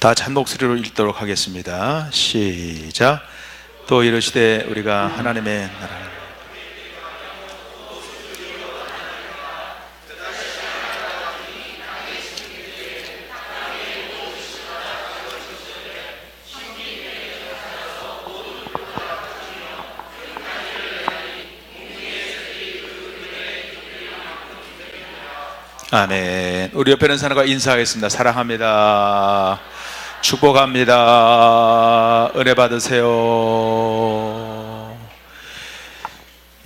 다 한 목소리로 읽도록 하겠습니다. 시작. 또 이르시되 우리가 하나님의 나라 아멘. 우리 옆에 있는 사람과 인사하겠습니다. 사랑합니다. 축복합니다. 은혜 받으세요.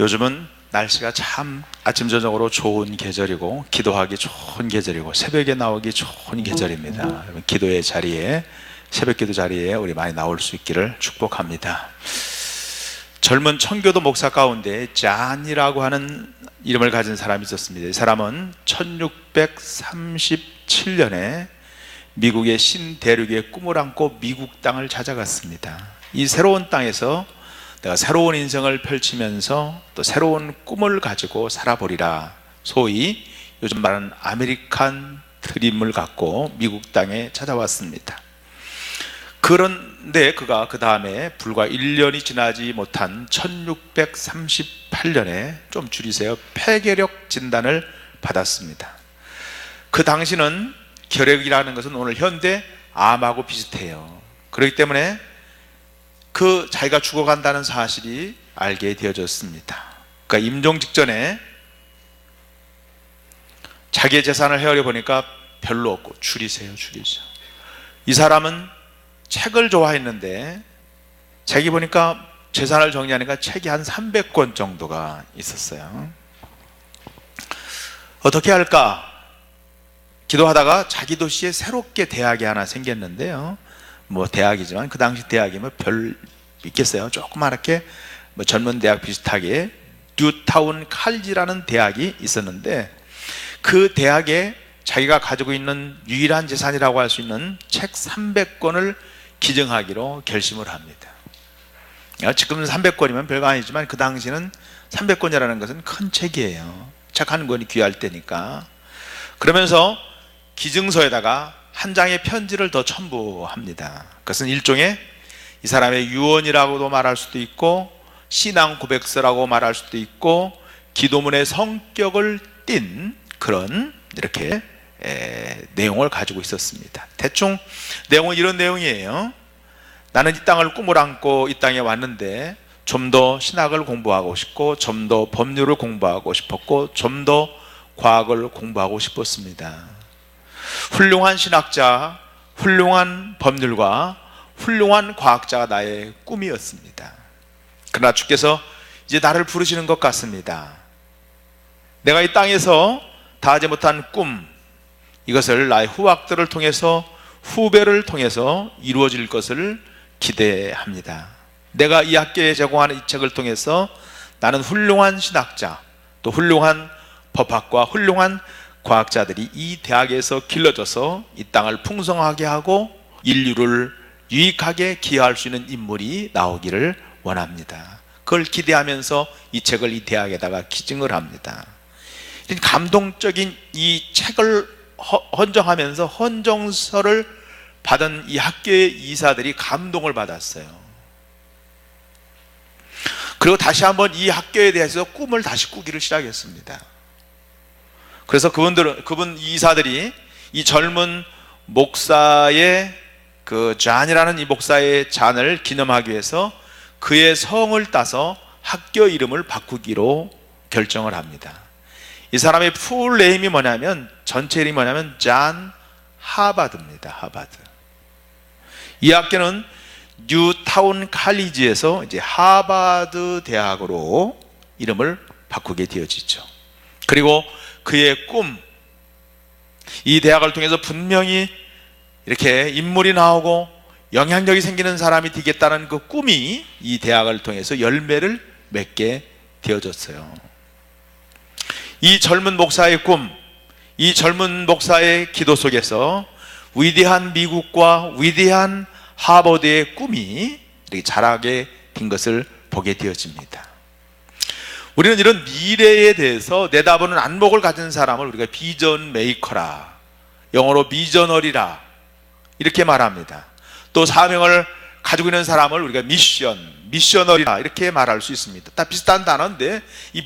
요즘은 날씨가 참 아침 저녁으로 좋은 계절이고 기도하기 좋은 계절이고 새벽에 나오기 좋은 계절입니다. 기도의 자리에, 새벽 기도 자리에 우리 많이 나올 수 있기를 축복합니다. 젊은 청교도 목사 가운데 잔이라고 하는 이름을 가진 사람이 있었습니다. 이 사람은 1637년에 미국의 신대륙의 꿈을 안고 미국 땅을 찾아갔습니다. 이 새로운 땅에서 내가 새로운 인생을 펼치면서 또 새로운 꿈을 가지고 살아보리라, 소위 요즘 말하는 아메리칸 드림을 갖고 미국 땅에 찾아왔습니다. 그런데 그가 그 다음에 불과 1년이 지나지 못한 1638년에, 좀 줄이세요, 폐결핵 진단을 받았습니다. 그 당시는 결핵이라는 것은 오늘 현대 암하고 비슷해요. 그렇기 때문에 그 자기가 죽어간다는 사실이 알게 되어졌습니다. 그러니까 임종 직전에 자기의 재산을 헤아려 보니까 별로 없고, 줄이세요. 이 사람은 책을 좋아했는데 책이 보니까 재산을 정리하니까 책이 한 300권 정도가 있었어요. 어떻게 할까 기도하다가 자기 도시에 새롭게 대학이 하나 생겼는데요, 뭐 대학이지만 그 당시 대학이면 별 있겠어요. 조그맣게 뭐 젊은 대학 비슷하게 뉴타운 칼리지라는 대학이 있었는데, 그 대학에 자기가 가지고 있는 유일한 재산이라고 할 수 있는 책 300권을 기증하기로 결심을 합니다. 지금은 300권이면 별거 아니지만 그 당시는 300권이라는 것은 큰 책이에요. 책 한 권이 귀할 때니까. 그러면서 기증서에다가 한 장의 편지를 더 첨부합니다. 그것은 일종의 이 사람의 유언이라고도 말할 수도 있고, 신앙 고백서라고 말할 수도 있고, 기도문의 성격을 띤 그런 이렇게 내용을 가지고 있었습니다. 대충 내용은 이런 내용이에요. 나는 이 땅을 꿈을 안고 이 땅에 왔는데 좀 더 신학을 공부하고 싶고, 좀 더 법률을 공부하고 싶었고, 좀 더 과학을 공부하고 싶었습니다. 훌륭한 신학자, 훌륭한 법률가, 훌륭한 과학자가 나의 꿈이었습니다. 그러나 주께서 이제 나를 부르시는 것 같습니다. 내가 이 땅에서 다하지 못한 꿈, 이것을 나의 후학들을 통해서, 후배를 통해서 이루어질 것을 기대합니다. 내가 이 학교에 제공하는 이 책을 통해서 나는 훌륭한 신학자, 또 훌륭한 법학과 훌륭한 과학자들이 이 대학에서 길러져서 이 땅을 풍성하게 하고 인류를 유익하게 기여할 수 있는 인물이 나오기를 원합니다. 그걸 기대하면서 이 책을 이 대학에다가 기증을 합니다. 감동적인 이 책을 헌정하면서 헌정서를 받은 이 학교의 이사들이 감동을 받았어요. 그리고 다시 한번 이 학교에 대해서 꿈을 다시 꾸기를 시작했습니다. 그래서 그분 이사들이 이 젊은 목사의 그 잔이라는 이 목사의 잔을 기념하기 위해서 그의 성을 따서 학교 이름을 바꾸기로 결정을 합니다. 이 사람의 풀 네임이 뭐냐면, 전체 이름이 뭐냐면 잔 하바드입니다. 하바드. 이 학교는 뉴타운 칼리지에서 이제 하바드 대학으로 이름을 바꾸게 되어지죠. 그리고 그의 꿈, 이 대학을 통해서 분명히 이렇게 인물이 나오고 영향력이 생기는 사람이 되겠다는 그 꿈이 이 대학을 통해서 열매를 맺게 되어졌어요. 이 젊은 목사의 꿈, 이 젊은 목사의 기도 속에서 위대한 미국과 위대한 하버드의 꿈이 이렇게 자라게 된 것을 보게 되어집니다. 우리는 이런 미래에 대해서 내다보는 안목을 가진 사람을 우리가 비전 메이커라, 영어로 비저널이라 이렇게 말합니다. 또 사명을 가지고 있는 사람을 우리가 미셔너리다 이렇게 말할 수 있습니다. 다 비슷한 단어인데 이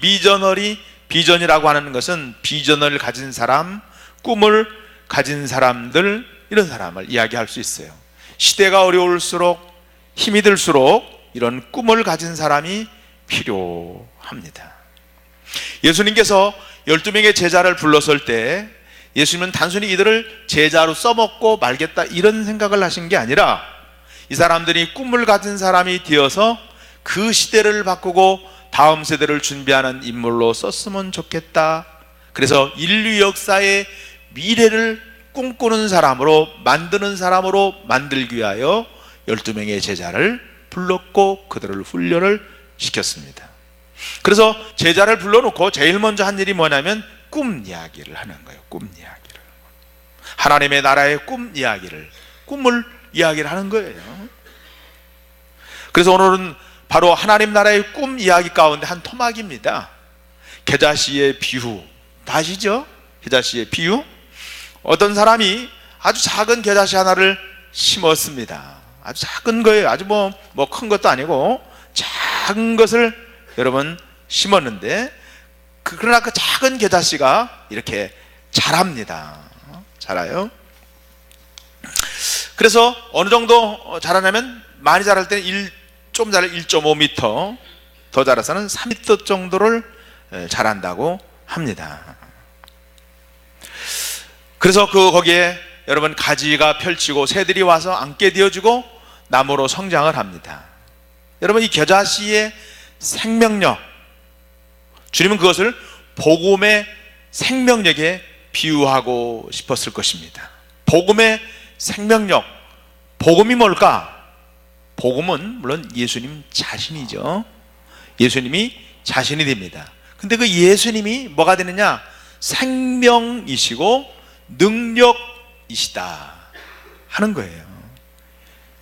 비전이라고 하는 것은 비전을 가진 사람, 꿈을 가진 사람들, 이런 사람을 이야기할 수 있어요. 시대가 어려울수록, 힘이 들수록 이런 꿈을 가진 사람이 필요합니다. 예수님께서 12명의 제자를 불렀을 때 예수님은 단순히 이들을 제자로 써먹고 말겠다 이런 생각을 하신 게 아니라 이 사람들이 꿈을 가진 사람이 되어서 그 시대를 바꾸고 다음 세대를 준비하는 인물로 썼으면 좋겠다. 그래서 인류 역사의 미래를 꿈꾸는 사람으로, 만드는 사람으로 만들기 위하여 12명의 제자를 불렀고 그들을 훈련을 시켰습니다. 그래서 제자를 불러놓고 제일 먼저 한 일이 뭐냐면 꿈 이야기를 하는 거예요. 꿈 이야기를. 하나님의 나라의 꿈 이야기를, 꿈을 이야기를 하는 거예요. 그래서 오늘은 바로 하나님 나라의 꿈 이야기 가운데 한 토막입니다. 겨자씨의 비유, 다 아시죠? 겨자씨의 비유. 어떤 사람이 아주 작은 겨자씨 하나를 심었습니다. 아주 작은 거예요. 아주 뭐 큰 것도 아니고 작은 것을 여러분 심었는데 그러나 그 작은 겨자씨가 이렇게 자랍니다. 자라요. 그래서 어느 정도 자라냐면 많이 자랄 때는 좀 자라 1.5m, 더 자라서는 3m 정도를 자란다고 합니다. 그래서 거기에 여러분 가지가 펼치고 새들이 와서 앉게 되어주고 나무로 성장을 합니다. 여러분 이 겨자씨의 생명력, 주님은 그것을 복음의 생명력에 비유하고 싶었을 것입니다. 복음의 생명력, 복음이 뭘까? 복음은 물론 예수님 자신이죠. 예수님이 자신이 됩니다. 근데 그 예수님이 뭐가 되느냐? 생명이시고 능력이시다 하는 거예요.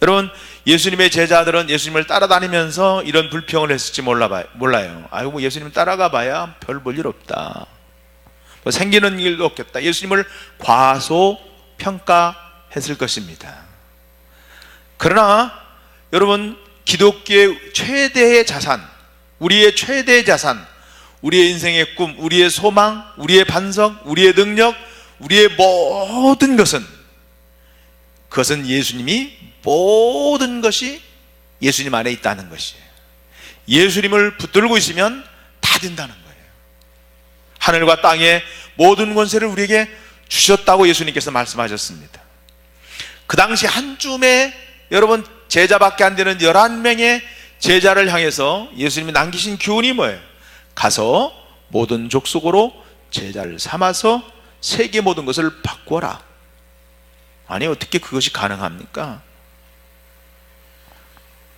여러분 예수님의 제자들은 예수님을 따라다니면서 이런 불평을 했을지 몰라요. 아이고 뭐 예수님 따라가 봐야 별 볼 일 없다, 뭐 생기는 일도 없겠다, 예수님을 과소평가했을 것입니다. 그러나 여러분 기독교의 최대의 자산, 우리의 최대의 자산, 우리의 인생의 꿈, 우리의 소망, 우리의 반석, 우리의 능력, 우리의 모든 것은, 그것은 예수님이 모든 것이 예수님 안에 있다는 것이에요. 예수님을 붙들고 있으면 다 된다는 거예요. 하늘과 땅의 모든 권세를 우리에게 주셨다고 예수님께서 말씀하셨습니다. 그 당시 한 줌에 여러분 제자밖에 안 되는 11명의 제자를 향해서 예수님이 남기신 교훈이 뭐예요? 가서 모든 족속으로 제자를 삼아서 세계 모든 것을 바꾸어라. 아니 어떻게 그것이 가능합니까?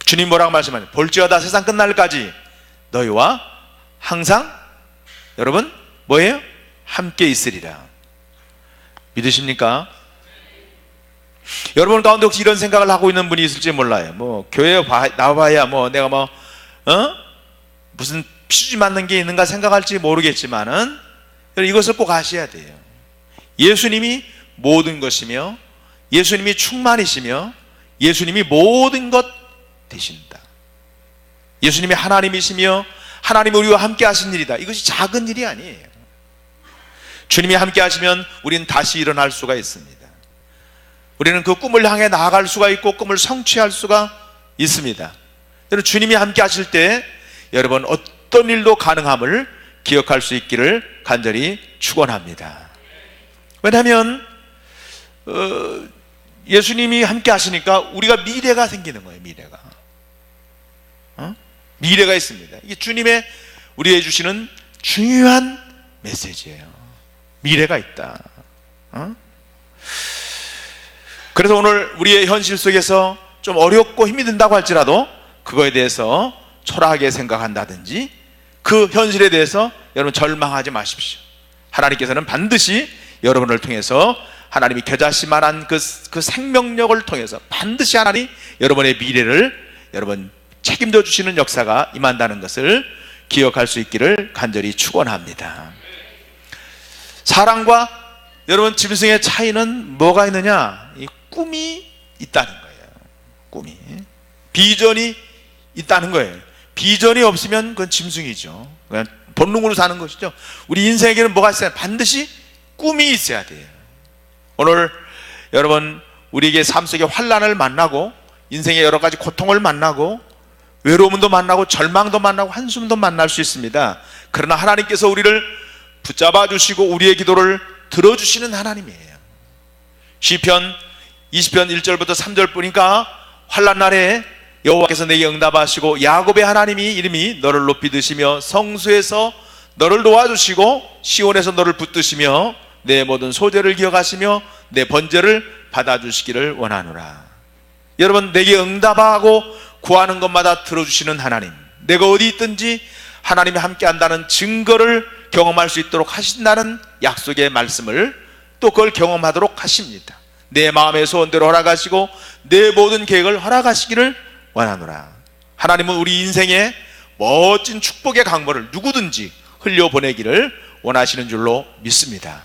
주님 뭐라고 말씀하세요? 볼지어다 세상 끝날까지 너희와 항상 여러분 뭐예요? 함께 있으리라. 믿으십니까? 여러분 가운데 혹시 이런 생각을 하고 있는 분이 있을지 몰라요. 뭐 교회에 나와봐야 뭐 내가 무슨 피주지 맞는 게 있는가 생각할지 모르겠지만은 이것을 꼭 아셔야 돼요. 예수님이 모든 것이며 예수님이 충만이시며 예수님이 모든 것 되신다. 예수님이 하나님이시며 하나님이 우리와 함께 하신 일이다. 이것이 작은 일이 아니에요. 주님이 함께 하시면 우리는 다시 일어날 수가 있습니다. 우리는 그 꿈을 향해 나아갈 수가 있고 꿈을 성취할 수가 있습니다. 여러분 주님이 함께 하실 때 여러분 어떤 일도 가능함을 기억할 수 있기를 간절히 축원합니다. 왜냐하면 예수님이 함께 하시니까 우리가 미래가 생기는 거예요. 미래가 있습니다. 이게 주님의 우리에게 주시는 중요한 메시지예요. 미래가 있다. 그래서 오늘 우리의 현실 속에서 좀 어렵고 힘이 든다고 할지라도 그거에 대해서 초라하게 생각한다든지 그 현실에 대해서 여러분 절망하지 마십시오. 하나님께서는 반드시 여러분을 통해서 하나님이 겨자씨만한 그 생명력을 통해서 반드시 하나님 여러분의 미래를 여러분 책임져 주시는 역사가 임한다는 것을 기억할 수 있기를 간절히 축원합니다. 사랑과 여러분 짐승의 차이는 뭐가 있느냐? 이 꿈이 있다는 거예요. 꿈이, 비전이 있다는 거예요. 비전이 없으면 그건 짐승이죠. 그냥 본능으로 사는 것이죠. 우리 인생에는 뭐가 있어요? 반드시 꿈이 있어야 돼요. 오늘 여러분, 우리에게 삶 속에 환난을 만나고 인생의 여러 가지 고통을 만나고 외로움도 만나고 절망도 만나고 한숨도 만날 수 있습니다. 그러나 하나님께서 우리를 붙잡아 주시고 우리의 기도를 들어주시는 하나님이에요. 시편 20편 1절부터 3절 보니까 환난 날에 여호와께서 내게 응답하시고 야곱의 하나님이 이름이 너를 높이 드시며 성수에서 너를 도와주시고 시온에서 너를 붙드시며 내 모든 소재를 기억하시며 내 번제를 받아주시기를 원하노라. 여러분, 내게 응답하고 구하는 것마다 들어주시는 하나님, 내가 어디 있든지 하나님이 함께한다는 증거를 경험할 수 있도록 하신다는 약속의 말씀을 또 그걸 경험하도록 하십니다. 내 마음의 소원대로 허락하시고 내 모든 계획을 허락하시기를 원하노라. 하나님은 우리 인생에 멋진 축복의 강물을 누구든지 흘려보내기를 원하시는 줄로 믿습니다.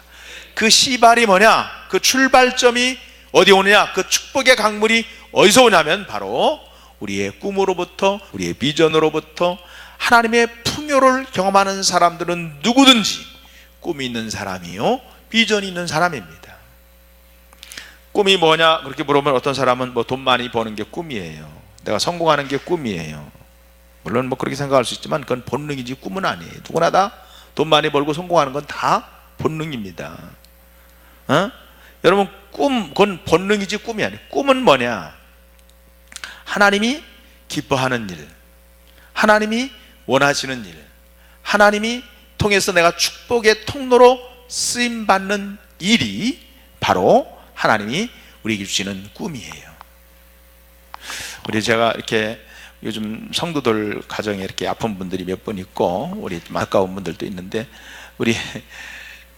그 시발이 뭐냐? 그 출발점이 어디 오느냐? 그 축복의 강물이 어디서 오냐면 바로 우리의 꿈으로부터, 우리의 비전으로부터. 하나님의 풍요를 경험하는 사람들은 누구든지 꿈이 있는 사람이요, 비전이 있는 사람입니다. 꿈이 뭐냐 그렇게 물어보면 어떤 사람은 뭐 돈 많이 버는 게 꿈이에요, 내가 성공하는 게 꿈이에요. 물론 뭐 그렇게 생각할 수 있지만 그건 본능이지 꿈은 아니에요. 누구나 다 돈 많이 벌고 성공하는 건 다 본능입니다. 여러분, 그건 본능이지 꿈이 아니에요. 꿈은 뭐냐? 하나님이 기뻐하는 일, 하나님이 원하시는 일, 하나님이 통해서 내가 축복의 통로로 쓰임받는 일이 바로 하나님이 우리에게 주시는 꿈이에요. 제가 이렇게 요즘 성도들 가정에 이렇게 아픈 분들이 몇 분 있고 우리 좀 아까운 분들도 있는데,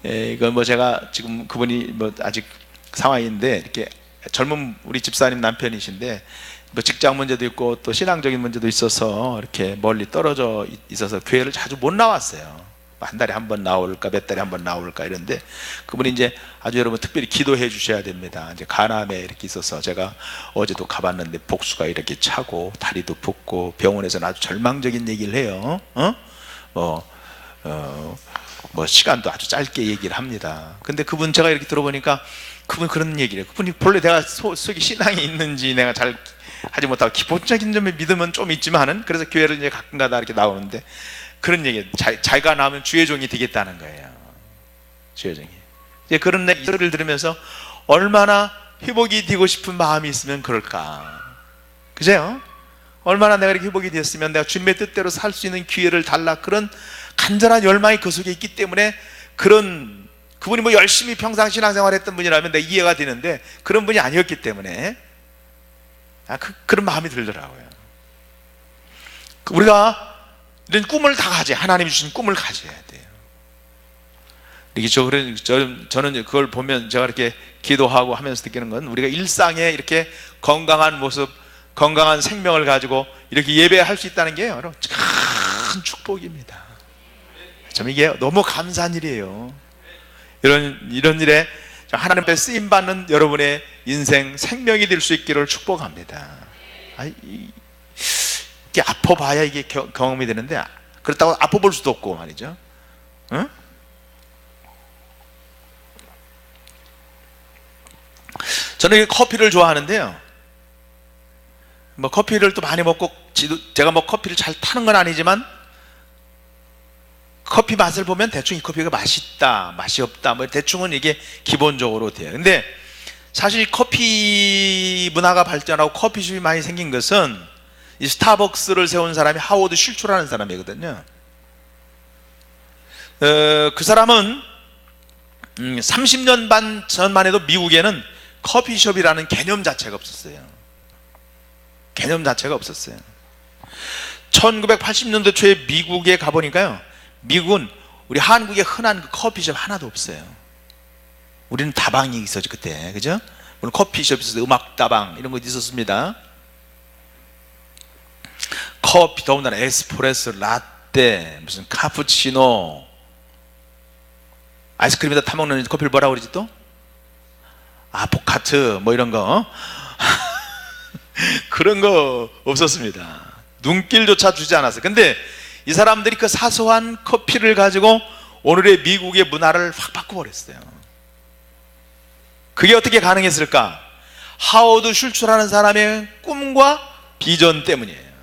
이건 뭐 제가 지금 그분이 뭐 아직 상황인데 이렇게 젊은 우리 집사님 남편이신데 뭐 직장 문제도 있고 또 신앙적인 문제도 있어서 이렇게 멀리 떨어져 있어서 교회를 자주 못 나왔어요. 한 달에 한 번 나올까 몇 달에 한 번 나올까 이런데, 그분이 이제 아주 여러분 특별히 기도해 주셔야 됩니다. 이제 간암에 이렇게 있어서 제가 어제도 가봤는데 복수가 이렇게 차고 다리도 붓고 병원에서는 아주 절망적인 얘기를 해요. 뭐 시간도 아주 짧게 얘기를 합니다. 근데 그분 제가 이렇게 들어보니까 그분 그런 얘기를 해요. 그분이 본래 내가 속에 신앙이 있는지 내가 잘 하지 못하고 기본적인 점의 믿음은 좀 있지만은, 그래서 교회를 이제 가끔가다 이렇게 나오는데 그런 얘기, 자기가 나오면 주의 종이 되겠다는 거예요. 주의 종이. 이제 그런 얘기를 들으면서 얼마나 회복이 되고 싶은 마음이 있으면 그럴까. 그죠? 얼마나 내가 이렇게 회복이 됐으면 내가 주님의 뜻대로 살 수 있는 기회를 달라, 그런 간절한 열망이 그 속에 있기 때문에, 그분이 뭐 열심히 평상 신앙생활 했던 분이라면 내가 이해가 되는데 그런 분이 아니었기 때문에 그런 마음이 들더라고요. 우리가 이런 꿈을 다 가져야, 하나님이 주신 꿈을 가져야 돼요. 저는 그걸 보면 제가 이렇게 기도하고 하면서 느끼는 건, 우리가 일상에 이렇게 건강한 모습, 건강한 생명을 가지고 이렇게 예배할 수 있다는 게 여러분 큰 축복입니다. 참 이게 너무 감사한 일이에요. 이런 일에 하나님 앞에 쓰임 받는 여러분의 인생 생명이 될 수 있기를 축복합니다. 이게 아파봐야 이게 경험이 되는데, 그렇다고 아파볼 수도 없고 말이죠. 응? 저는 커피를 좋아하는데요, 뭐 커피를 또 많이 먹고, 제가 뭐 커피를 잘 타는 건 아니지만 커피 맛을 보면 대충 이 커피가 맛있다, 맛이 없다, 뭐 대충은 이게 기본적으로 돼요. 근데 사실 커피 문화가 발전하고 커피숍이 많이 생긴 것은 이 스타벅스를 세운 사람이 하워드 실초라는 사람이거든요. 그 사람은 30년 반 전만 해도 미국에는 커피숍이라는 개념 자체가 없었어요. 개념 자체가 없었어요. 1980년대 초에 미국에 가보니까요, 미국은 우리 한국에 흔한 그 커피숍 하나도 없어요. 우리는 다방이 있었죠 그때, 그죠? 물론 커피숍 있었어요. 음악다방 이런 거 있었습니다. 커피, 더군다나 에스프레소, 라떼, 무슨 카푸치노, 아이스크림에다 타먹는 커피를 뭐라고 그러지 또? 아포카트 뭐 이런 거 그런 거 없었습니다. 눈길조차 주지 않았어요. 근데 이 사람들이 그 사소한 커피를 가지고 오늘의 미국의 문화를 확 바꿔버렸어요. 그게 어떻게 가능했을까? 하워드 슐츠라는 사람의 꿈과 비전 때문이에요.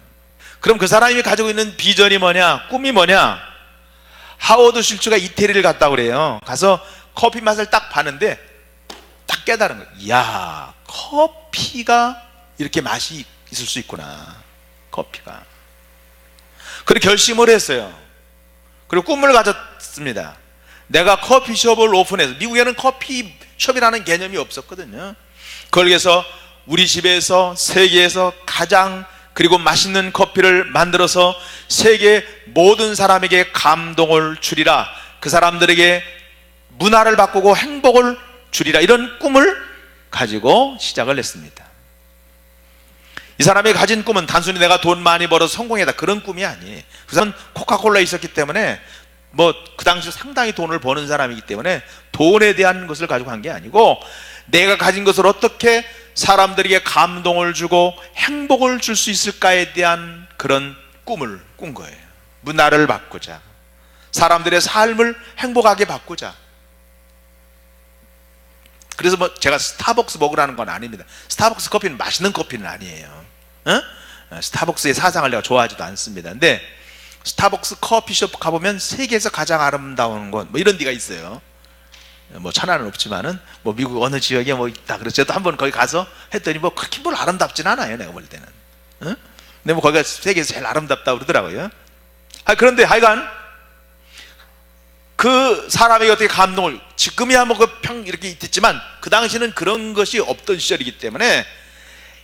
그럼 그 사람이 가지고 있는 비전이 뭐냐? 꿈이 뭐냐? 하워드 슐츠가 이태리를 갔다 그래요. 가서 커피 맛을 딱 봤는데 딱 깨달은 거예요. 이야, 커피가 이렇게 맛이 있을 수 있구나. 커피가. 그리고 결심을 했어요. 그리고 꿈을 가졌습니다. 내가 커피숍을 오픈해서, 미국에는 커피숍이라는 개념이 없었거든요. 거기에서 우리 집에서 세계에서 가장 그리고 맛있는 커피를 만들어서 세계 모든 사람에게 감동을 주리라, 그 사람들에게 문화를 바꾸고 행복을 주리라, 이런 꿈을 가지고 시작을 했습니다. 이 사람이 가진 꿈은 단순히 내가 돈 많이 벌어서 성공했다, 그런 꿈이 아니에요. 그 사람은 코카콜라에 있었기 때문에 뭐 그 당시 상당히 돈을 버는 사람이기 때문에 돈에 대한 것을 가지고 한 게 아니고, 내가 가진 것을 어떻게 사람들에게 감동을 주고 행복을 줄 수 있을까에 대한 그런 꿈을 꾼 거예요. 문화를 바꾸자, 사람들의 삶을 행복하게 바꾸자. 그래서 뭐 제가 스타벅스 먹으라는 건 아닙니다. 스타벅스 커피는 맛있는 커피는 아니에요. 스타벅스의 사상을 내가 좋아하지도 않습니다. 근데 스타벅스 커피숍 가보면 세계에서 가장 아름다운 곳, 뭐 이런 데가 있어요. 뭐 천하는 없지만은 뭐 미국 어느 지역에 뭐 있다 그랬죠. 저도 한번 거기 가서 했더니 뭐 그렇게 뭘 아름답진 않아요, 내가 볼 때는. 근데 뭐 거기가 세계에서 제일 아름답다고 그러더라고요. 그런데 하여간 그 사람에게 어떻게 감동을, 지금이야 뭐 그 평 이렇게 있겠지만 그 당시는 그런 것이 없던 시절이기 때문에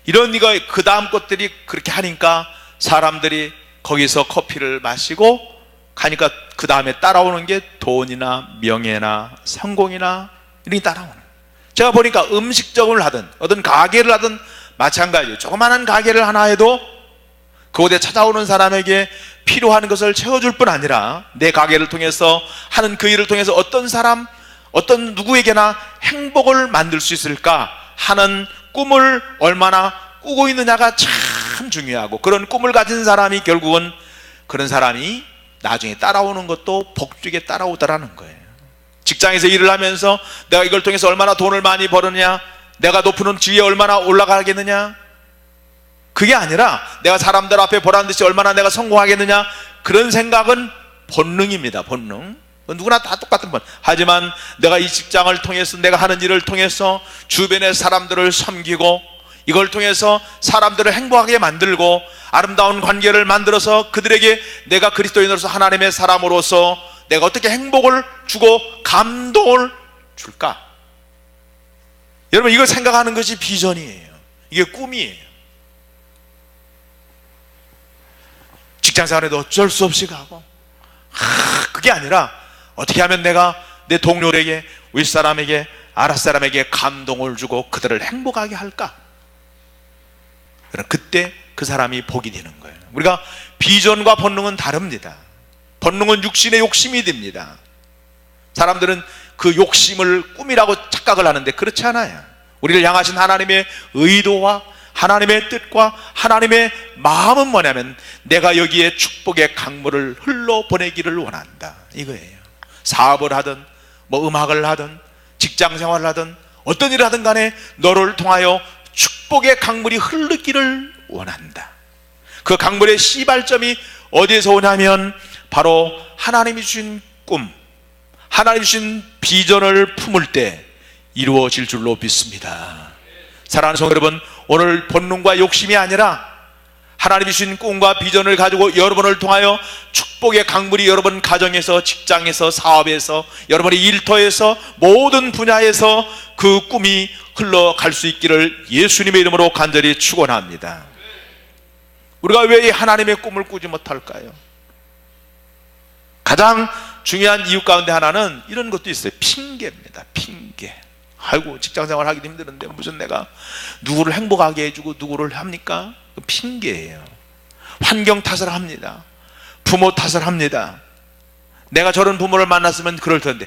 이런 이거 그 다음 것들이 그렇게 하니까 사람들이 거기서 커피를 마시고 가니까 그 다음에 따라오는 게 돈이나 명예나 성공이나 이런 게 따라오는. 제가 보니까 음식점을 하든 어떤 가게를 하든 마찬가지예요. 조그마한 가게를 하나 해도 그곳에 찾아오는 사람에게 필요한 것을 채워줄 뿐 아니라 내 가게를 통해서 하는 그 일을 통해서 어떤 사람, 어떤 누구에게나 행복을 만들 수 있을까 하는 꿈을 얼마나 꾸고 있느냐가 참 중요하고, 그런 꿈을 가진 사람이 결국은 그런 사람이 나중에 따라오는 것도 복주게 따라오더라는 거예요. 직장에서 일을 하면서 내가 이걸 통해서 얼마나 돈을 많이 버느냐, 내가 높은 지위에 얼마나 올라가겠느냐, 그게 아니라 내가 사람들 앞에 보란듯이 얼마나 내가 성공하겠느냐, 그런 생각은 본능입니다. 본능. 누구나 다 똑같은 건. 하지만 내가 이 직장을 통해서, 내가 하는 일을 통해서 주변의 사람들을 섬기고 이걸 통해서 사람들을 행복하게 만들고 아름다운 관계를 만들어서 그들에게 내가 그리스도인으로서 하나님의 사람으로서 내가 어떻게 행복을 주고 감동을 줄까? 여러분, 이걸 생각하는 것이 비전이에요. 이게 꿈이에요. 직장생활에도 어쩔 수 없이 가고, 그게 아니라 어떻게 하면 내가 내 동료에게, 윗사람에게, 아랫사람에게 감동을 주고 그들을 행복하게 할까? 그때 그 사람이 복이 되는 거예요. 우리가 비전과 본능은 다릅니다. 본능은 육신의 욕심이 됩니다. 사람들은 그 욕심을 꿈이라고 착각을 하는데 그렇지 않아요. 우리를 향하신 하나님의 의도와 하나님의 뜻과 하나님의 마음은 뭐냐면 내가 여기에 축복의 강물을 흘러보내기를 원한다, 이거예요. 사업을 하든 뭐 음악을 하든 직장생활을 하든 어떤 일을 하든 간에 너를 통하여 축복의 강물이 흐르기를 원한다. 그 강물의 시발점이 어디에서 오냐면 바로 하나님이 주신 꿈, 하나님이 주신 비전을 품을 때 이루어질 줄로 믿습니다. 사랑하는 성도 여러분, 오늘 본능과 욕심이 아니라 하나님이 주신 꿈과 비전을 가지고 여러분을 통하여 축복의 강물이 여러분 가정에서, 직장에서, 사업에서, 여러분의 일터에서, 모든 분야에서 그 꿈이 흘러갈 수 있기를 예수님의 이름으로 간절히 축원합니다. 우리가 왜 하나님의 꿈을 꾸지 못할까요? 가장 중요한 이유 가운데 하나는 이런 것도 있어요. 핑계입니다. 핑계. 아이고, 직장생활 하기도 힘드는데 무슨 내가 누구를 행복하게 해주고 누구를 합니까? 핑계예요. 환경 탓을 합니다. 부모 탓을 합니다. 내가 저런 부모를 만났으면 그럴 텐데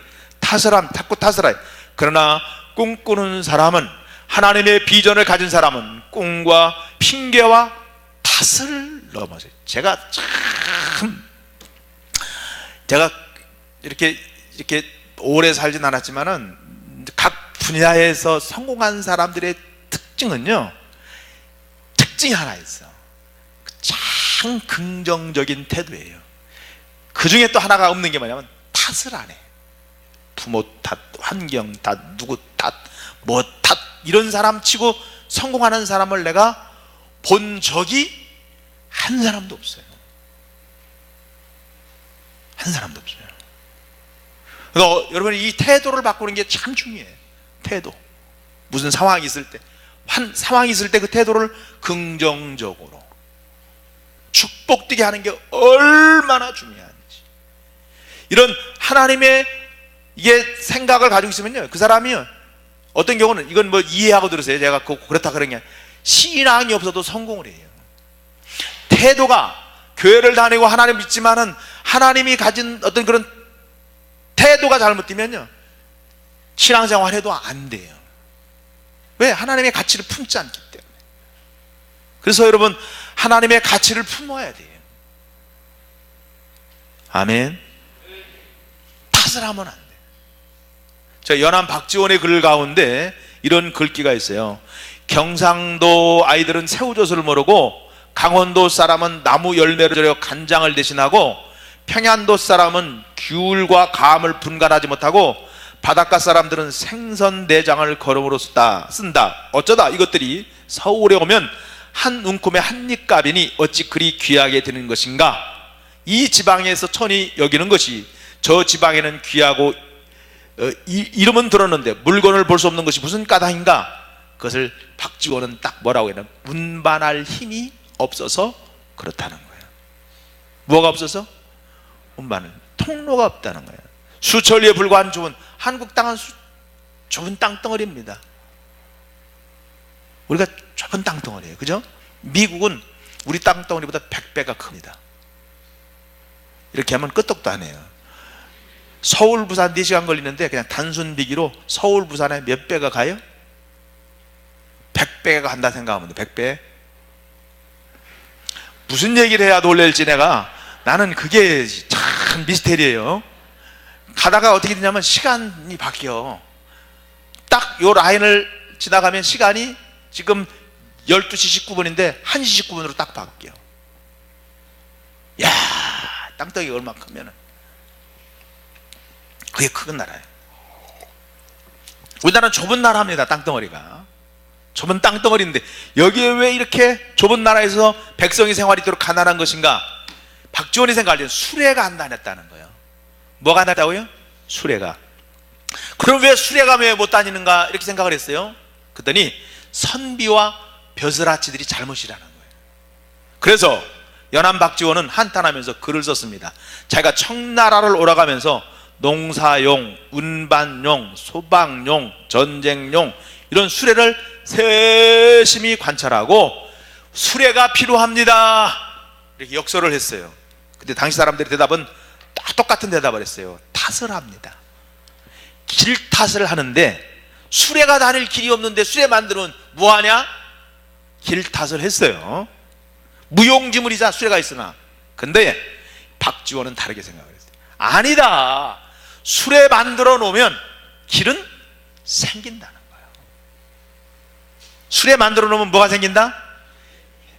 자꾸 탓을 해요. 그러나 꿈꾸는 사람은, 하나님의 비전을 가진 사람은 꿈과 핑계와 탓을 넘어서요. 제가 이렇게 오래 살진 않았지만은 각 분야에서 성공한 사람들의 특징은요, 특징이 하나 있어. 참 긍정적인 태도예요. 그 중에 또 하나가 없는 게 뭐냐면 탓을 안 해. 부모 탓, 환경 탓, 누구 탓, 뭐 탓, 이런 사람 치고 성공하는 사람을 내가 본 적이 한 사람도 없어요. 한 사람도 없어요. 그러니까 여러분이 이 태도를 바꾸는 게 참 중요해요. 태도. 무슨 상황이 있을 때, 상황이 있을 때 그 태도를 긍정적으로 축복되게 하는 게 얼마나 중요한지. 이런 하나님의 이게 생각을 가지고 있으면요, 그 사람이 어떤 경우는, 이건 뭐 이해하고 들으세요. 제가 그렇다 그런 게 아니라, 신앙이 없어도 성공을 해요. 태도가, 교회를 다니고 하나님 믿지만은 하나님이 가진 어떤 그런 태도가 잘못되면요, 신앙생활 해도 안 돼요. 왜? 하나님의 가치를 품지 않기 때문에. 그래서 여러분, 하나님의 가치를 품어야 돼요. 아멘. 탓을 하면 안 돼. 저 연암 박지원의 글 가운데 이런 글귀가 있어요. 경상도 아이들은 새우젓을 모르고, 강원도 사람은 나무 열매를 절여 간장을 대신하고, 평안도 사람은 귤과 감을 분간하지 못하고, 바닷가 사람들은 생선 내장을 거름으로 쓴다. 어쩌다 이것들이 서울에 오면 한 움큼의 한 입값이니 어찌 그리 귀하게 되는 것인가. 이 지방에서 천히 여기는 것이 저 지방에는 귀하고 이름은 들었는데 물건을 볼 수 없는 것이 무슨 까닭인가. 그것을 박지원은 딱 뭐라고 했나, 운반할 힘이 없어서 그렇다는 거예요. 뭐가 없어서? 운반을, 통로가 없다는 거예요. 수천리에 불과한 좁은, 한국 땅은 좁은 땅덩어리입니다. 우리가 좁은 땅덩어리예요. 그죠? 미국은 우리 땅덩어리보다 100배가 큽니다. 이렇게 하면 끄떡도 안 해요. 서울 부산 4시간 걸리는데 그냥 단순 비기로 서울 부산에 몇 배가 가요? 100배가 간다 생각하면 돼. 100배. 무슨 얘기를 해야 놀랄지 나는 그게 참 미스테리예요. 가다가 어떻게 되냐면 시간이 바뀌어. 딱 요 라인을 지나가면 시간이 지금 12시 19분인데 1시 19분으로 딱 바뀌어. 야, 땅덩이가 얼마 크면은. 그게 큰 나라예요. 우리나라는 좁은 나라입니다. 땅덩어리가 좁은 땅덩어리인데, 여기에 왜 이렇게 좁은 나라에서 백성이 생활하도록 가난한 것인가? 박지원이 생각할 때는 수레가 안 다녔다는 거예요. 뭐가 안 다녔다고요? 수레가. 그럼 왜 수레가 왜 못 다니는가 이렇게 생각을 했어요. 그랬더니 선비와 벼슬아치들이 잘못이라는 거예요. 그래서 연암 박지원은 한탄하면서 글을 썼습니다. 자기가 청나라를 오라가면서 농사용, 운반용, 소방용, 전쟁용 이런 수레를 세심히 관찰하고 수레가 필요합니다 이렇게 역설을 했어요. 근데 당시 사람들의 대답은 다 똑같은 대답을 했어요. 탓을 합니다. 길 탓을 하는데, 수레가 다닐 길이 없는데 수레 만들면 뭐하냐? 길 탓을 했어요. 무용지물이자 수레가 있으나. 근데 박지원은 다르게 생각을 했어요. 아니다, 수레 만들어 놓으면 길은 생긴다는 거예요. 수레 만들어 놓으면 뭐가 생긴다?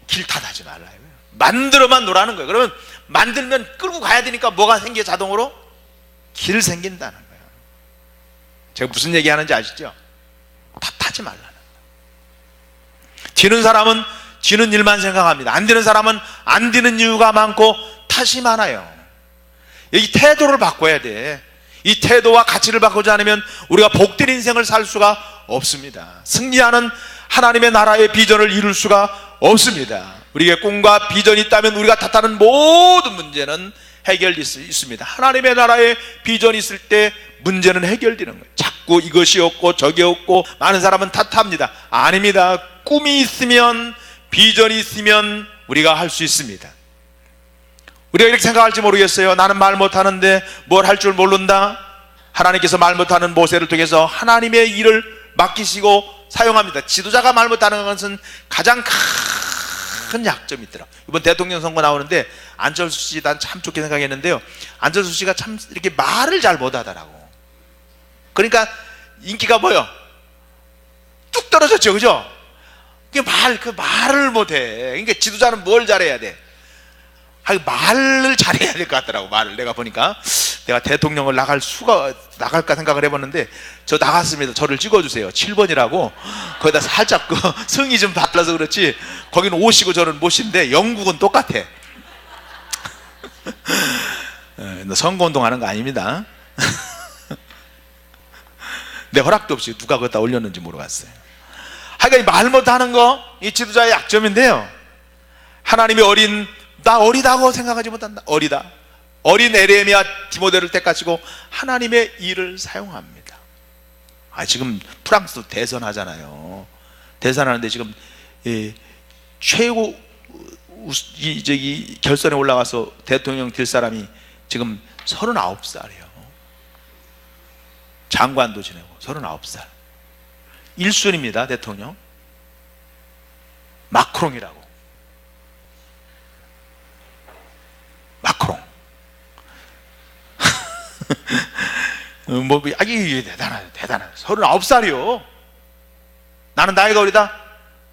길 탓하지 말라요. 만들어만 놓으라는 거예요. 그러면 만들면 끌고 가야 되니까 뭐가 생겨? 자동으로 길 생긴다는 거예요. 제가 무슨 얘기하는지 아시죠? 탓하지 말라는 거예요. 지는 사람은 지는 일만 생각합니다. 안 되는 사람은 안 되는 이유가 많고 탓이 많아요. 이 태도를 바꿔야 돼. 이 태도와 가치를 바꾸지 않으면 우리가 복된 인생을 살 수가 없습니다. 승리하는 하나님의 나라의 비전을 이룰 수가 없습니다. 우리에게 꿈과 비전이 있다면 우리가 탓하는 모든 문제는 해결될 수 있습니다. 하나님의 나라의 비전이 있을 때 문제는 해결되는 거예요. 자꾸 이것이 없고 저게 없고 많은 사람은 탓합니다. 아닙니다. 꿈이 있으면, 비전이 있으면 우리가 할 수 있습니다. 우리가 이렇게 생각할지 모르겠어요. 나는 말 못하는데 뭘 할 줄 모른다. 하나님께서 말 못하는 모세를 통해서 하나님의 일을 맡기시고 사용합니다. 지도자가 말 못하는 것은 가장 큰 약점이 있더라. 이번 대통령 선거 나오는데 안철수 씨 난 참 좋게 생각했는데요, 안철수 씨가 참 이렇게 말을 잘 못하더라고. 그러니까 인기가 뭐요? 뚝 떨어졌죠, 그죠? 그 말을 못해. 그러니까 지도자는 뭘 잘해야 돼? 말을 잘해야 될 것 같더라고. 말을 내가 보니까 내가 대통령을 나갈까 생각을 해봤는데, 저 나갔습니다. 저를 찍어주세요. 7번이라고 거기다 살짝 성이 좀 달라서 그렇지, 거기는 오시고 저는 못인데 영국은 똑같아. 선거운동 하는 거 아닙니다. 내 허락도 없이 누가 거기다 올렸는지 모르겠어요. 하여간 말 못하는 거, 이 지도자의 약점인데요, 하나님이 나 어리다고 생각하지 못한다. 어린 에레미야 디모데를 택하시고 하나님의 일을 사용합니다. 지금 프랑스도 대선하잖아요. 대선하는데 지금 최고 결선에 올라가서 대통령 될 사람이 지금 39살이에요. 장관도 지내고 39살. 1순위입니다. 대통령 마크롱이라고. 마크롱. 대단하다. 39살이요. 나는 나이가 어리다,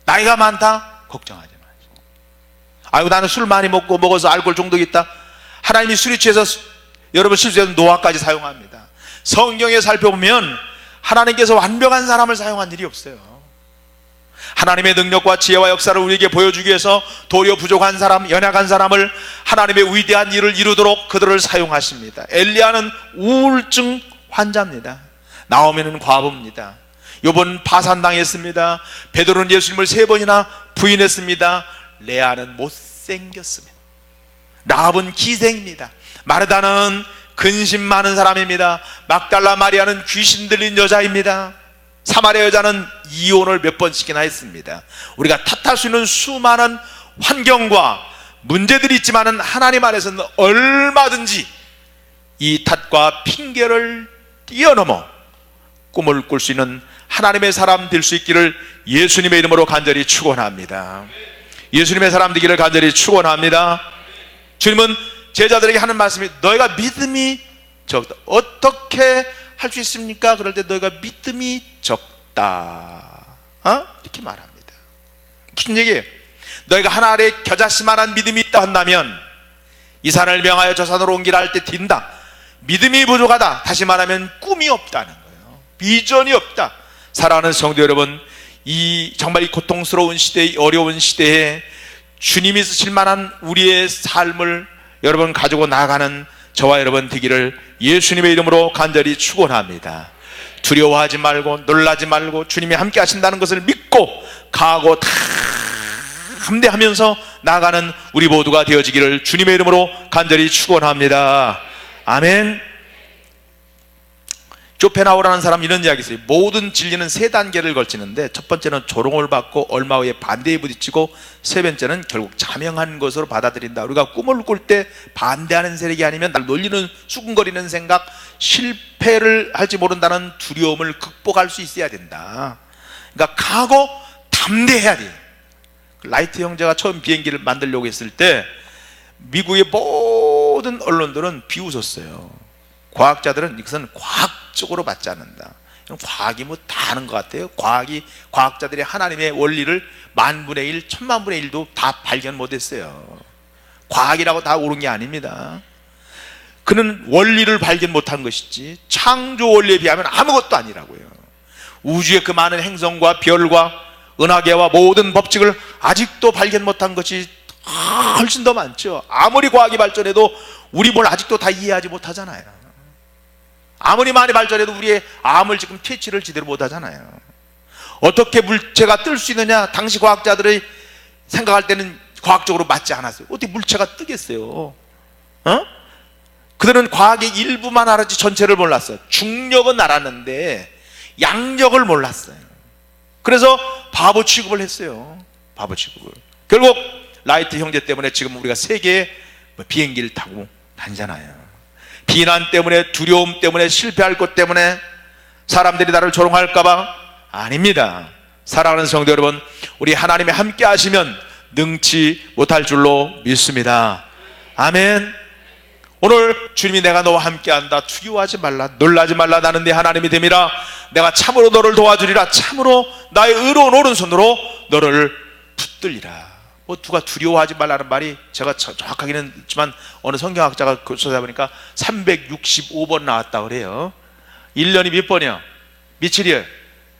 나이가 많다, 걱정하지 마시고. 아이고 나는 술 많이 먹어서 알코올 중독이 있다. 하나님이 술이 취해서 여러분 실수해서 노화까지 사용합니다. 성경에 살펴보면 하나님께서 완벽한 사람을 사용한 일이 없어요. 하나님의 능력과 지혜와 역사를 우리에게 보여주기 위해서 도리어 부족한 사람, 연약한 사람을 하나님의 위대한 일을 이루도록 그들을 사용하십니다. 엘리야는 우울증 환자입니다. 나오미는 과부입니다. 욥은 파산당했습니다. 베드로는 예수님을 3번이나 부인했습니다. 레아는 못생겼습니다. 라합은 기생입니다. 마르다는 근심 많은 사람입니다. 막달라 마리아는 귀신 들린 여자입니다. 사마리아 여자는 이혼을 몇 번씩이나 했습니다. 우리가 탓할 수 있는 수많은 환경과 문제들이 있지만 하나님 안에서는 얼마든지 이 탓과 핑계를 뛰어넘어 꿈을 꿀 수 있는 하나님의 사람 될 수 있기를 예수님의 이름으로 간절히 축원합니다. 예수님의 사람 되기를 간절히 축원합니다. 주님은 제자들에게 하는 말씀이, 너희가 믿음이 적다. 어떻게 할 수 있습니까? 그럴 때 너희가 믿음이 적다, 이렇게 말합니다. 무슨 얘기예요? 너희가 하나 아래 겨자씨만한 믿음이 있다 한다면 이 산을 명하여 저 산으로 옮기라 할 때 뛴다. 믿음이 부족하다, 다시 말하면 꿈이 없다는 거예요. 비전이 없다. 사랑하는 성도 여러분, 정말 이 고통스러운 시대, 이 어려운 시대에 주님이 쓰실 만한 우리의 삶을 여러분 가지고 나아가는 저와 여러분 되기를 예수님의 이름으로 간절히 축원합니다. 두려워하지 말고 놀라지 말고 주님이 함께 하신다는 것을 믿고 가고 함대하면서 나아가는 우리 모두가 되어지기를 주님의 이름으로 간절히 축원합니다. 아멘. 쇼펜하우어라는 사람 이런 이야기 있어요. 모든 진리는 3단계를 걸치는데 첫 번째는 조롱을 받고 얼마 후에 반대에 부딪히고, 세 번째는 결국 자명한 것으로 받아들인다. 우리가 꿈을 꿀 때 반대하는 세력이 아니면 날 놀리는 수군거리는 생각, 실패를 할지 모른다는 두려움을 극복할 수 있어야 된다. 그러니까 가고 담대해야 돼. 라이트 형제가 처음 비행기를 만들려고 했을 때 미국의 모든 언론들은 비웃었어요. 과학자들은 이것은 과학적으로 맞지 않는다. 과학이 뭐 다 아는 것 같아요. 과학자들이 하나님의 원리를 10,000분의 1, 10,000,000분의 1도 다 발견 못했어요. 과학이라고 다 옳은 게 아닙니다. 그는 원리를 발견 못한 것이지 창조 원리에 비하면 아무것도 아니라고요. 우주의 그 많은 행성과 별과 은하계와 모든 법칙을 아직도 발견 못한 것이 훨씬 더 많죠. 아무리 과학이 발전해도 우리 뭘 아직도 다 이해하지 못하잖아요. 아무리 많이 발전해도 우리의 암을 지금 퇴치를 제대로 못하잖아요. 어떻게 물체가 뜰 수 있느냐, 당시 과학자들이 생각할 때는 과학적으로 맞지 않았어요. 어떻게 물체가 뜨겠어요? 그들은 과학의 일부만 알았지 전체를 몰랐어요. 중력은 알았는데 양력을 몰랐어요. 그래서 바보 취급을 했어요. 바보 취급을. 결국 라이트 형제 때문에 지금 우리가 세계에 비행기를 타고 다니잖아요. 비난 때문에, 두려움 때문에, 실패할 것 때문에, 사람들이 나를 조롱할까봐 아닙니다. 사랑하는 성도 여러분, 우리 하나님이 함께 하시면 능치 못할 줄로 믿습니다. 아멘. 오늘 주님이 내가 너와 함께한다, 두려워하지 말라, 놀라지 말라, 나는 네 하나님이 됨이라, 내가 참으로 너를 도와주리라, 참으로 나의 의로운 오른손으로 너를 붙들리라. 뭐 누가 두려워하지 말라는 말이 제가 정확하게는 있지만 어느 성경학자가 찾아보니까 365번 나왔다 그래요. 1년이 몇 번이요? 며칠이에요?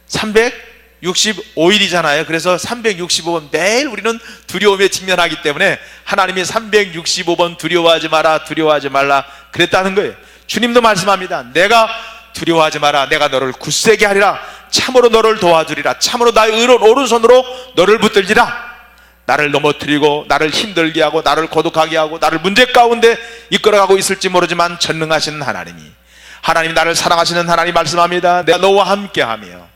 365일이잖아요. 그래서 365번 매일 우리는 두려움에 직면하기 때문에 하나님이 365번 두려워하지 마라, 두려워하지 말라 그랬다는 거예요. 주님도 말씀합니다. 내가 두려워하지 마라, 내가 너를 굳세게 하리라, 참으로 너를 도와주리라, 참으로 나의 의로운 오른손으로 너를 붙들리라. 나를 넘어뜨리고 나를 힘들게 하고 나를 고독하게 하고 나를 문제 가운데 이끌어가고 있을지 모르지만 전능하시는 하나님이 나를 사랑하시는 하나님 말씀합니다. 내가 너와 함께하며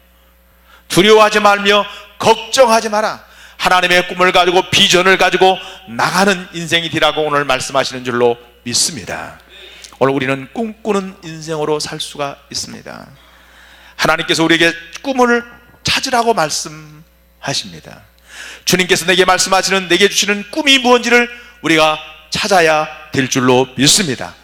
두려워하지 말며 걱정하지 마라. 하나님의 꿈을 가지고 비전을 가지고 나가는 인생이 되라고 오늘 말씀하시는 줄로 믿습니다. 오늘 우리는 꿈꾸는 인생으로 살 수가 있습니다. 하나님께서 우리에게 꿈을 찾으라고 말씀하십니다. 주님께서 내게 말씀하시는, 내게 주시는 꿈이 무엇인지를 우리가 찾아야 될 줄로 믿습니다.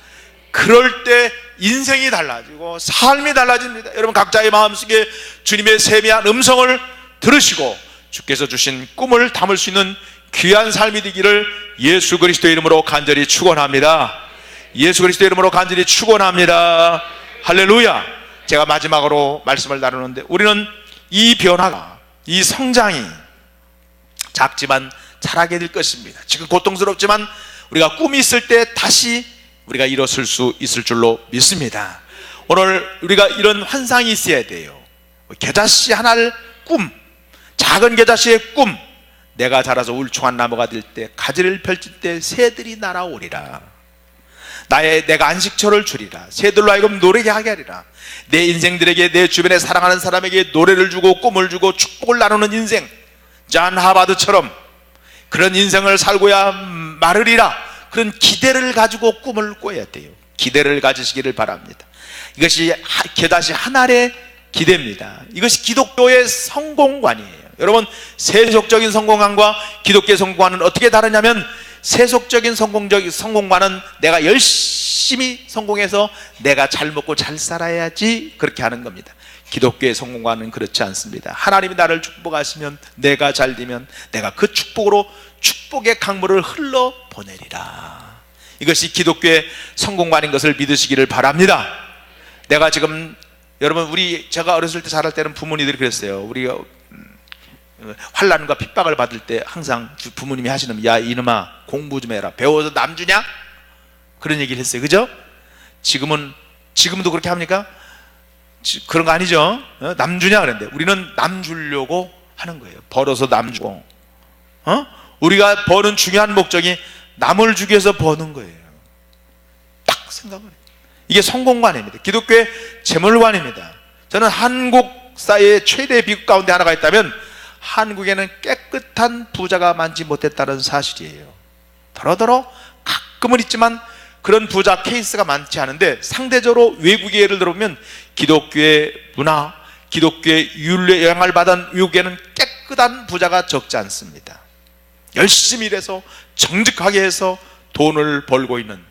그럴 때 인생이 달라지고 삶이 달라집니다. 여러분 각자의 마음속에 주님의 세미한 음성을 들으시고 주께서 주신 꿈을 담을 수 있는 귀한 삶이 되기를 예수 그리스도의 이름으로 간절히 축원합니다. 예수 그리스도의 이름으로 간절히 축원합니다. 할렐루야. 제가 마지막으로 말씀을 나누는데, 우리는 이 변화가, 이 성장이 작지만 자라게 될 것입니다. 지금 고통스럽지만 우리가 꿈이 있을 때 다시 우리가 일어설 수 있을 줄로 믿습니다. 오늘 우리가 이런 환상이 있어야 돼요. 겨자씨 하나를 꿈, 작은 겨자씨의 꿈, 내가 자라서 울충한 나무가 될 때, 가지를 펼칠 때 새들이 날아오리라. 내가 안식처를 주리라. 새들로 하여금 노래게 하게 하리라. 내 인생들에게, 내 주변에 사랑하는 사람에게 노래를 주고 꿈을 주고 축복을 나누는 인생, 잔 하바드처럼 그런 인생을 살고야 마르리라. 그런 기대를 가지고 꿈을 꿔야 돼요. 기대를 가지시기를 바랍니다. 이것이 겨자씨 한 알의 기대입니다. 이것이 기독교의 성공관이에요. 여러분, 세속적인 성공관과 기독교의 성공관은 어떻게 다르냐면, 세속적인 성공관은 내가 열심히 성공해서 내가 잘 먹고 잘 살아야지 그렇게 하는 겁니다. 기독교의 성공관은 그렇지 않습니다. 하나님이 나를 축복하시면, 내가 잘 되면 내가 그 축복으로 축복의 강물을 흘러 보내리라. 이것이 기독교의 성공관인 것을 믿으시기를 바랍니다. 내가 지금, 여러분, 제가 어렸을 때 자랄 때는 부모님들이 그랬어요. 우리가 환난과 핍박을 받을 때 항상 부모님이 하시는, 야 이놈아 공부 좀 해라, 배워서 남 주냐? 그런 얘기를 했어요. 그죠? 지금도 그렇게 합니까? 그런 거 아니죠? 남 주냐 그랬는데, 우리는 남 주려고 하는 거예요. 벌어서 남 주고, 우리가 버는 중요한 목적이 남을 주기 위해서 버는 거예요. 딱 생각을 해요. 이게 성공관입니다. 기독교의 재물관입니다. 저는 한국 사회의 최대 비극 가운데 하나가 있다면, 한국에는 깨끗한 부자가 많지 못했다는 사실이에요. 더러더러 가끔은 있지만 그런 부자 케이스가 많지 않은데, 상대적으로 외국의 예를 들어보면 기독교의 문화, 기독교의 윤리에 영향을 받은 외국에는 깨끗한 부자가 적지 않습니다. 열심히 일해서 정직하게 해서 돈을 벌고 있는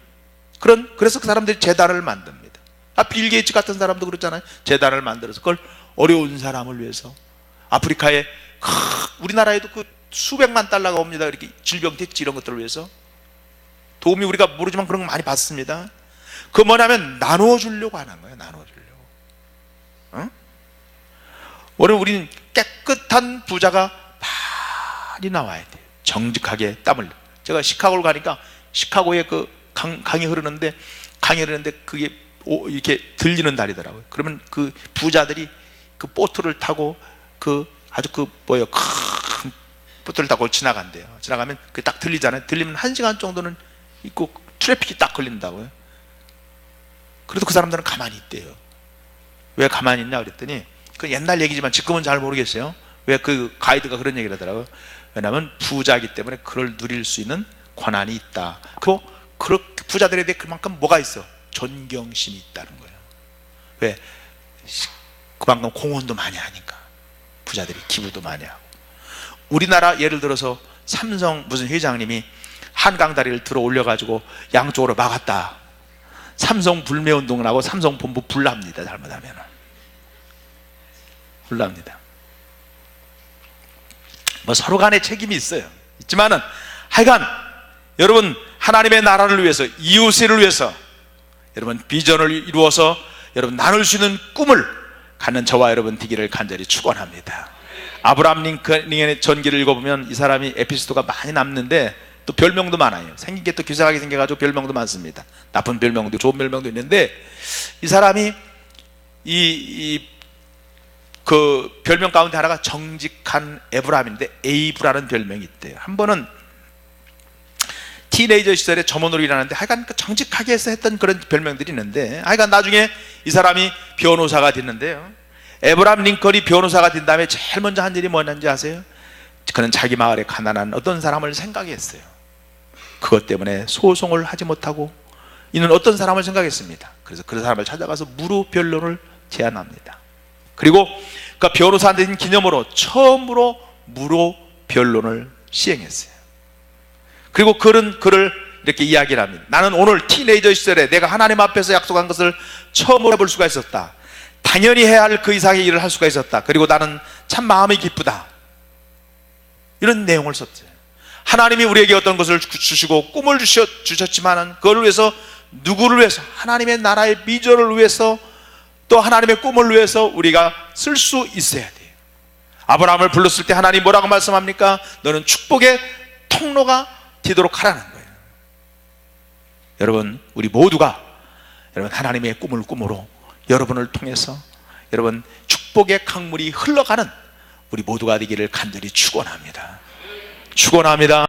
그래서 그 사람들이 재단을 만듭니다. 빌 게이츠 같은 사람도 그렇잖아요. 재단을 만들어서 그걸 어려운 사람을 위해서, 아프리카에 우리나라에도 그 수백만 달러가 옵니다. 이렇게 질병 퇴치 이런 것들을 위해서 도움이 우리가 모르지만 그런 거 많이 받습니다. 그 뭐냐면 나누어 주려고 하는 거예요. 나누어 주려고. 오늘 우리는 깨끗한 부자가 많이 나와야 돼요. 정직하게 땀을. 제가 시카고를 가니까 시카고에 그 강이 흐르는데 그게 이렇게 들리는 달이더라고요. 그러면 그 부자들이 그 보트를 타고 큰 보트를 타고 지나간대요. 지나가면 그게 딱 들리잖아요. 들리면 1시간 정도는 있고 트래픽이 딱 걸린다고요. 그래도 그 사람들은 가만히 있대요. 왜 가만히 있냐 그랬더니, 그 옛날 얘기지만 지금은 잘 모르겠어요. 왜 그 가이드가 그런 얘기를 하더라고요. 왜냐하면 부자이기 때문에 그걸 누릴 수 있는 권한이 있다. 그렇게 부자들에 대해 그만큼 뭐가 있어? 존경심이 있다는 거예요. 왜? 그만큼 공헌도 많이 하니까. 부자들이 기부도 많이 하고. 우리나라 예를 들어서 삼성 무슨 회장님이 한강다리를 들어 올려가지고 양쪽으로 막았다. 삼성 불매운동을 하고 삼성 본부 불납니다. 잘못하면 불납니다. 뭐 서로 간에 책임이 있어요. 있지만은 하여간 여러분, 하나님의 나라를 위해서, 이웃을 위해서 여러분 비전을 이루어서 여러분 나눌 수 있는 꿈을 갖는 저와 여러분 되기를 간절히 축원합니다. 아브라함 링컨의 전기를 읽어보면 이 사람이 에피소드가 많이 남는데 또 별명도 많아요. 생긴 게 또 기사하게 생겨가지고 별명도 많습니다. 나쁜 별명도 좋은 별명도 있는데, 이 사람이 그 별명 가운데 하나가 정직한 에브라임인데 에이브라는 별명이 있대요. 한 번은 티네이저 시절에 점원으로 일하는데 하여간 정직하게 해서 했던 그런 별명들이 있는데, 하여간 나중에 이 사람이 변호사가 됐는데요, 에브라임 링컨이 변호사가 된 다음에 제일 먼저 한 일이 뭐였는지 아세요? 그는 자기 마을에 가난한 어떤 사람을 생각했어요. 그것 때문에 소송을 하지 못하고 이는 어떤 사람을 생각했습니다. 그래서 그 사람을 찾아가서 무료 변론을 제안합니다. 그리고 그 변호사 된 기념으로 처음으로 무료 변론을 시행했어요. 그리고 그를 이렇게 이야기를 합니다. 나는 오늘 티네이저 시절에 내가 하나님 앞에서 약속한 것을 처음으로 해볼 수가 있었다. 당연히 해야 할 그 이상의 일을 할 수가 있었다. 그리고 나는 참 마음이 기쁘다. 이런 내용을 썼죠. 하나님이 우리에게 어떤 것을 주시고 꿈을 주셨지만 그걸 위해서, 누구를 위해서? 하나님의 나라의 비전을 위해서, 또 하나님의 꿈을 위해서 우리가 쓸 수 있어야 돼요. 아브라함을 불렀을 때 하나님 뭐라고 말씀합니까? 너는 축복의 통로가 되도록 하라는 거예요. 여러분, 우리 모두가 여러분 하나님의 꿈을 꿈으로 여러분을 통해서 여러분 축복의 강물이 흘러가는 우리 모두가 되기를 간절히 축원합니다. 축원합니다.